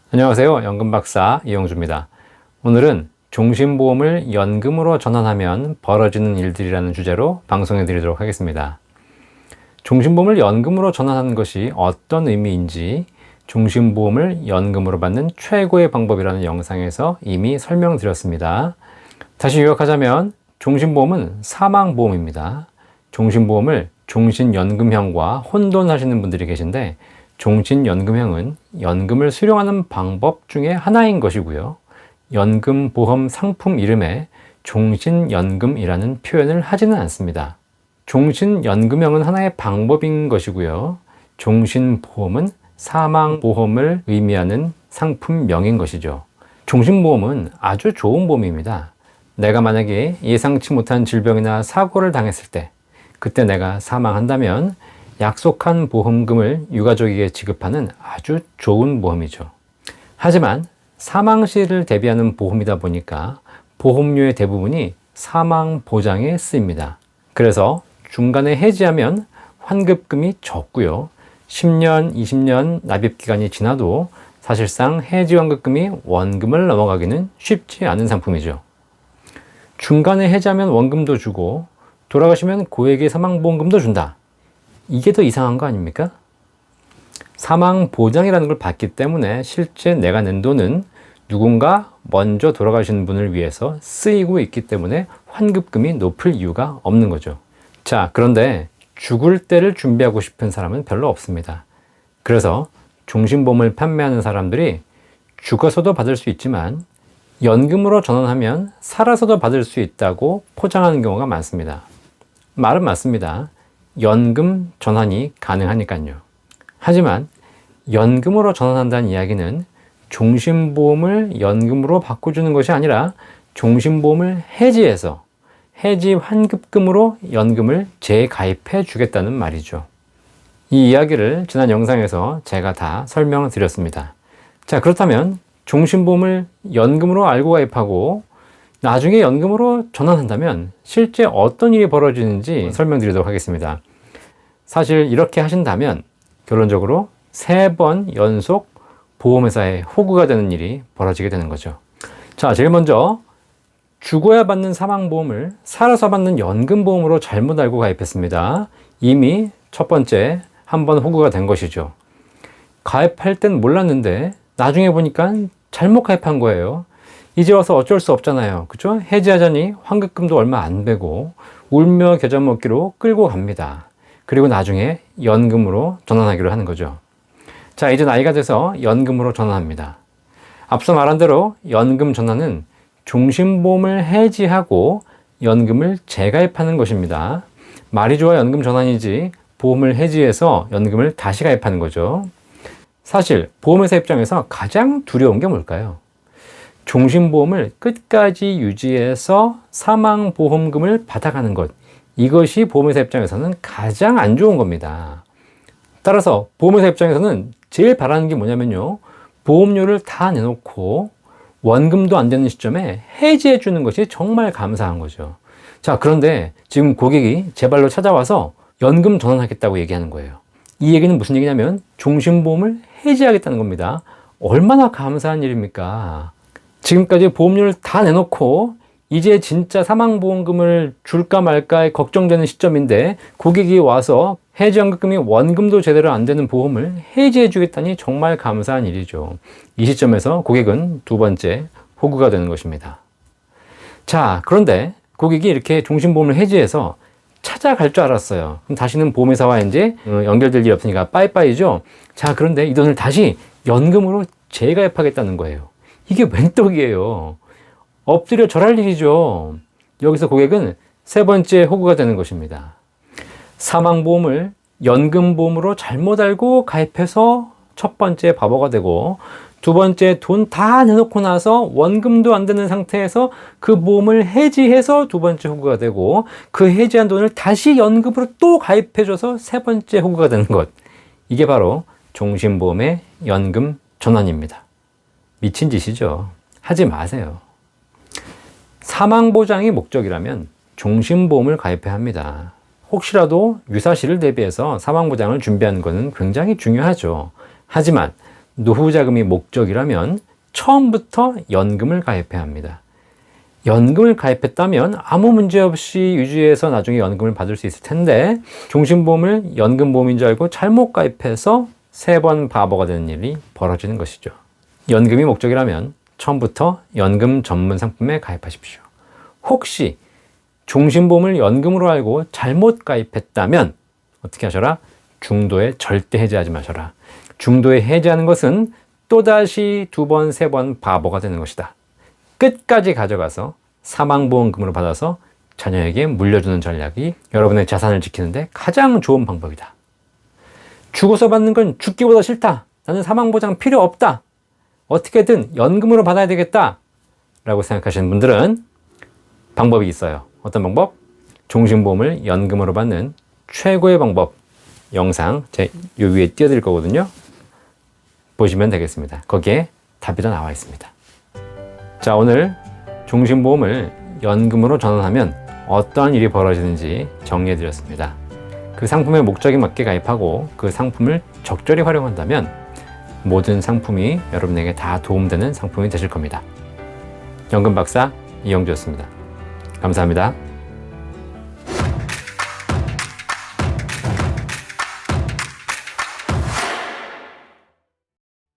안녕하세요. 연금박사 이영주입니다. 오늘은 종신보험을 연금으로 전환하면 벌어지는 일들이라는 주제로 방송해 드리도록 하겠습니다. 종신보험을 연금으로 전환하는 것이 어떤 의미인지 종신보험을 연금으로 받는 최고의 방법이라는 영상에서 이미 설명드렸습니다. 다시 요약하자면 종신보험은 사망보험입니다. 종신보험을 종신연금형과 혼돈하시는 분들이 계신데 종신연금형은 연금을 수령하는 방법 중에 하나인 것이고요. 연금보험 상품 이름에 종신연금이라는 표현을 하지는 않습니다. 종신연금형은 하나의 방법인 것이고요. 종신보험은 사망보험을 의미하는 상품명인 것이죠. 종신보험은 아주 좋은 보험입니다. 내가 만약에 예상치 못한 질병이나 사고를 당했을 때, 그때 내가 사망한다면 약속한 보험금을 유가족에게 지급하는 아주 좋은 보험이죠. 하지만 사망 시를 대비하는 보험이다 보니까 보험료의 대부분이 사망 보장에 쓰입니다. 그래서 중간에 해지하면 환급금이 적고요. 10년, 20년 납입기간이 지나도 사실상 해지 환급금이 원금을 넘어가기는 쉽지 않은 상품이죠. 중간에 해지하면 원금도 주고 돌아가시면 고액의 사망보험금도 준다. 이게 더 이상한 거 아닙니까? 사망보장이라는 걸 받기 때문에 실제 내가 낸 돈은 누군가 먼저 돌아가신 분을 위해서 쓰이고 있기 때문에 환급금이 높을 이유가 없는 거죠. 자, 그런데 죽을 때를 준비하고 싶은 사람은 별로 없습니다. 그래서 종신보험을 판매하는 사람들이 죽어서도 받을 수 있지만 연금으로 전환하면 살아서도 받을 수 있다고 포장하는 경우가 많습니다. 말은 맞습니다. 연금 전환이 가능하니까요. 하지만 연금으로 전환한다는 이야기는 종신보험을 연금으로 바꿔주는 것이 아니라 종신보험을 해지해서 해지 환급금으로 연금을 재가입해 주겠다는 말이죠. 이 이야기를 지난 영상에서 제가 다 설명을 드렸습니다. 자, 그렇다면 종신보험을 연금으로 알고 가입하고 나중에 연금으로 전환한다면 실제 어떤 일이 벌어지는지 설명드리도록 하겠습니다. 사실 이렇게 하신다면 결론적으로 3번 연속 보험회사에 호구가 되는 일이 벌어지게 되는 거죠. 자, 제일 먼저 죽어야 받는 사망보험을 살아서 받는 연금보험으로 잘못 알고 가입했습니다. 이미 첫 번째 한번 호구가 된 것이죠. 가입할 땐 몰랐는데 나중에 보니까 잘못 가입한 거예요. 이제 와서 어쩔 수 없잖아요. 그죠? 해지하자니 환급금도 얼마 안 되고 울며 겨자 먹기로 끌고 갑니다. 그리고 나중에 연금으로 전환하기로 하는 거죠. 자, 이제 나이가 돼서 연금으로 전환합니다. 앞서 말한 대로 연금 전환은 종신보험을 해지하고 연금을 재가입하는 것입니다. 말이 좋아 연금 전환이지 보험을 해지해서 연금을 다시 가입하는 거죠. 사실 보험회사 입장에서 가장 두려운 게 뭘까요? 종신보험을 끝까지 유지해서 사망보험금을 받아가는 것. 이것이 보험회사 입장에서는 가장 안 좋은 겁니다. 따라서 보험회사 입장에서는 제일 바라는 게 뭐냐면요. 보험료를 다 내놓고 원금도 안 되는 시점에 해지해 주는 것이 정말 감사한 거죠. 자, 그런데 지금 고객이 제 발로 찾아와서 연금 전환하겠다고 얘기하는 거예요. 이 얘기는 무슨 얘기냐면 종신보험을 해지하겠다는 겁니다. 얼마나 감사한 일입니까? 지금까지 보험료를 다 내놓고 이제 진짜 사망보험금을 줄까 말까 걱정되는 시점인데 고객이 와서 해지환급금이 원금도 제대로 안 되는 보험을 해지해 주겠다니 정말 감사한 일이죠. 이 시점에서 고객은 두 번째 호구가 되는 것입니다. 자, 그런데 고객이 이렇게 종신보험을 해지해서 찾아갈 줄 알았어요. 그럼 다시는 보험회사와 이제 연결될 일이 없으니까 빠이빠이죠. 자, 그런데 이 돈을 다시 연금으로 재가입하겠다는 거예요. 이게 웬 떡이에요. 엎드려 절할 일이죠. 여기서 고객은 세 번째 호구가 되는 것입니다. 사망보험을 연금보험으로 잘못 알고 가입해서 첫 번째 바보가 되고 두 번째 돈 다 내놓고 나서 원금도 안 되는 상태에서 그 보험을 해지해서 두 번째 호구가 되고 그 해지한 돈을 다시 연금으로 또 가입해줘서 세 번째 호구가 되는 것. 이게 바로 종신보험의 연금 전환입니다. 미친 짓이죠. 하지 마세요. 사망보장이 목적이라면 종신보험을 가입해야 합니다. 혹시라도 유사시를 대비해서 사망보장을 준비하는 것은 굉장히 중요하죠. 하지만 노후 자금이 목적이라면 처음부터 연금을 가입해야 합니다. 연금을 가입했다면 아무 문제 없이 유지해서 나중에 연금을 받을 수 있을 텐데 종신보험을 연금보험인 줄 알고 잘못 가입해서 3번 바보가 되는 일이 벌어지는 것이죠. 연금이 목적이라면 처음부터 연금 전문 상품에 가입하십시오. 혹시 종신보험을 연금으로 알고 잘못 가입했다면 어떻게 하셔라? 중도에 절대 해지하지 마셔라. 중도에 해지하는 것은 또다시 2번, 3번 바보가 되는 것이다. 끝까지 가져가서 사망보험금으로 받아서 자녀에게 물려주는 전략이 여러분의 자산을 지키는데 가장 좋은 방법이다. 죽어서 받는 건 죽기보다 싫다. 나는 사망보장 필요 없다. 어떻게든 연금으로 받아야 되겠다. 라고 생각하시는 분들은 방법이 있어요. 어떤 방법? 종신보험을 연금으로 받는 최고의 방법 영상 제 요 위에 띄워드릴 거거든요. 보시면 되겠습니다. 거기에 답이 다 나와 있습니다. 자, 오늘 종신보험을 연금으로 전환하면 어떠한 일이 벌어지는지 정리해 드렸습니다. 그 상품의 목적에 맞게 가입하고 그 상품을 적절히 활용한다면 모든 상품이 여러분에게 다 도움되는 상품이 되실 겁니다. 연금 박사 이영주였습니다. 감사합니다.